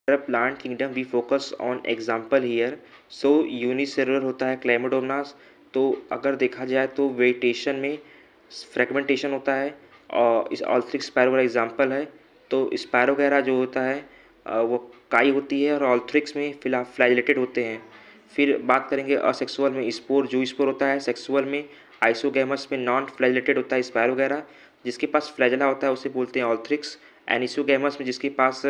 Plant kingdom we focus on example here. So unicellular होता है क्लेमाडोमोनास। तो अगर देखा जाए तो वेजिटेशन में फ्रेगमेंटेशन होता है और इस ऑल्थ्रिक्स स्पैरो का एग्जाम्पल है। तो स्पैरो वगैरह जो होता है वो काई होती है और ऑल्थ्रिक्स में फ्लैजिलेटेड होते हैं। फिर बात करेंगे असेक्सुअल में स्पोर जू स्पोर होता है। सेक्सुअल में आइसोगैमस में नॉन फ्लैजिलेटेड होता है स्पैरो वगैरह। जिसके पास फ्लैजिला होता है उसे बोलते हैं ऑल्थ्रिक्स। एनिसोगैमस में जिसके पास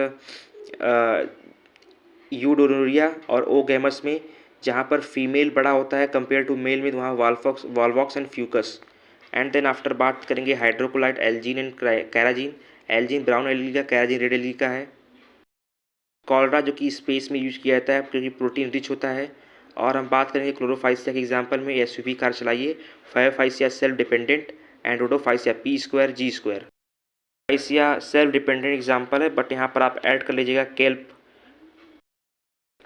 यूडोरिया और ओगैमस में जहाँ पर फीमेल बड़ा होता है कंपेयर टू मेल में वहाँ volvox and fucus. And then after बात करेंगे hydrocolloid algin and carrageen. Algin brown algae का, कैराजीन रेड एल्गी का है। कॉलरा जो कि स्पेस में यूज किया जाता है क्योंकि प्रोटीन रिच होता है। और हम बात करेंगे क्लोरोफाइसिया के एग्जाम्पल में एसयूवी कार चलाइए। Phaeophyceae self dependent and rhodophyceae P square G square. फाइसिया सेल्फ डिपेंडेंट एग्जाम्पल है बट यहाँ पर आप ऐड कर लीजिएगा केल्प।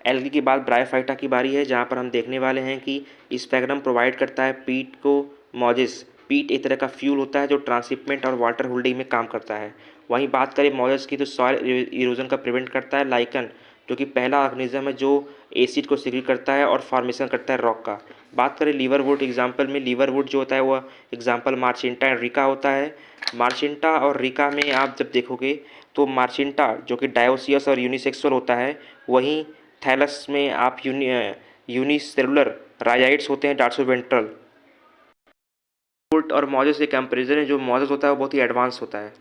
एल्गी के बाद ब्रायोफाइटा की बारी है जहाँ पर हम देखने वाले हैं कि स्पैग्नम प्रोवाइड करता है पीट को मॉजिस। पीट एक तरह का फ्यूल होता है जो ट्रांसशिपमेंट और वाटर होल्डिंग में काम करता है। वहीं बात करें मॉजिस की तो सॉइल इरोजन का प्रिवेंट करता है। लाइकन जो कि पहला ऑर्गेनिज्म है जो एसिड को सिक्रीट करता है और फॉर्मेशन करता है रॉक का। बात करें लीवरवुड एग्जाम्पल में, लीवरवुड जो होता है वह एग्जाम्पल मार्चिंटा एंड रिका होता है। मार्चिंटा और रिका में आप जब देखोगे तो मार्चिंटा जो कि डायोसियस और यूनिसेक्सुअल होता है, वहीं थैलस में आप यूनिसेलुलर राइजाइट्स होते हैं डार्सोवेंट्रल। और मॉजस एक कंपेरिजन है। जो मॉजस होता है वो बहुत ही एडवांस होता है।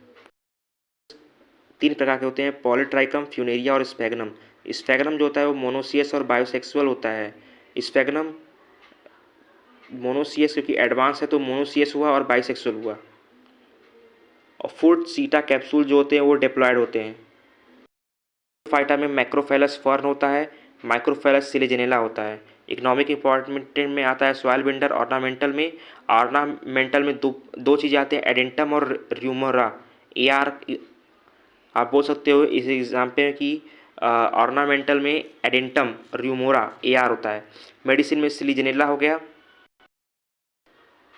तीन प्रकार के होते हैं, पॉलीट्राइकम, फ्यूनेरिया और स्फैग्नम। स्फैग्नम जो होता है वो मोनोसियस और बायोसेक्सुअल होता है। स्फैग्नम मोनोसियस क्योंकि एडवांस है तो मोनोसियस हुआ और बाइसेक्सुअल हुआ। और फुट सीटा कैप्सूल जो होते हैं वो डिप्लॉयड होते हैं। फाइटा में मैक्रोफेलस फर्न होता है, माइक्रोफेलस सिलेजेनेला होता है। इकोनॉमिक इंपॉर्टेंट में आता है सॉयल बिल्डर। ऑर्नामेंटल में दो चीज़ें आते हैं, एडेंटम और र्यूमोरा। ए आर आप बोल सकते हो इस एग्जाम पे कि ऑर्नामेंटल में एडेंटम र्यूमोरा ए आर होता है। मेडिसिन में सिलीजेनेला हो गया।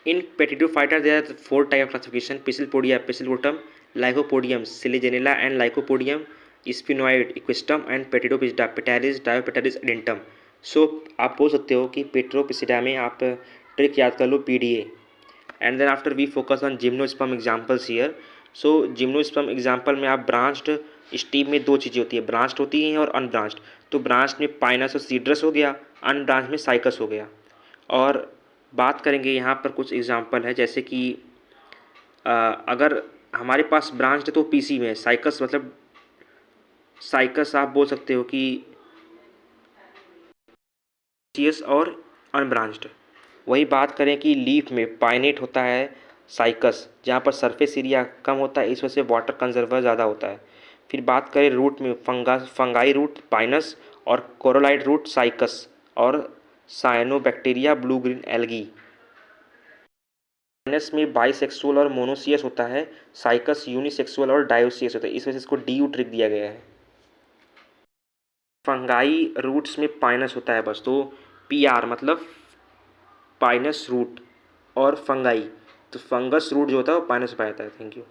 In pteridophyta there are 4 type of classification, psilopsida, psilotum, lycopodium, selaginella and lycopodium, sphenoid, equisetum and pteropsida, pteris, dryopteris, adiantum. So आप बोल सकते हो कि पेट्रोपिसिडा में आप ट्रिक याद कर लो PDA. And then after we focus on gymnosperm examples here. So gymnosperm example में आप ब्रांच्ड स्टीम में दो चीज़ें होती है, ब्रांच्ड होती हैं और अनब्रांच्ड। तो ब्रांच्ड में पाइनस और सीड्रस हो गया, अनब्रांच में साइकस हो गया। और बात करेंगे यहाँ पर कुछ एग्जाम्पल है जैसे कि अगर हमारे पास ब्रांच्ड है तो पीसी में, साइकस मतलब साइकस आप बोल सकते हो कि सीएस और अनब्रांच्ड। वही बात करें कि लीफ में पाइनेट होता है साइकस, जहाँ पर सरफेस एरिया कम होता है इस वजह से वाटर कंजर्वर ज़्यादा होता है। फिर बात करें रूट में फंगाई रूट पाइनस और कोरोलाइड रूट साइकस और cyanobacteria blue green algae. Pinus में बाइसेक्सुअल और मोनोसियस होता है, साइकस यूनिसेक्सुअल और डायोसियस होता है, इस वजह से इसको डी ट्रिक दिया गया है। फंगाई रूट्स में पाइनस होता है बस, तो पी आर मतलब पाइनस रूट और फंगाई, तो फंगस रूट जो होता है वो पाइनस पाया जाता है। Thank you.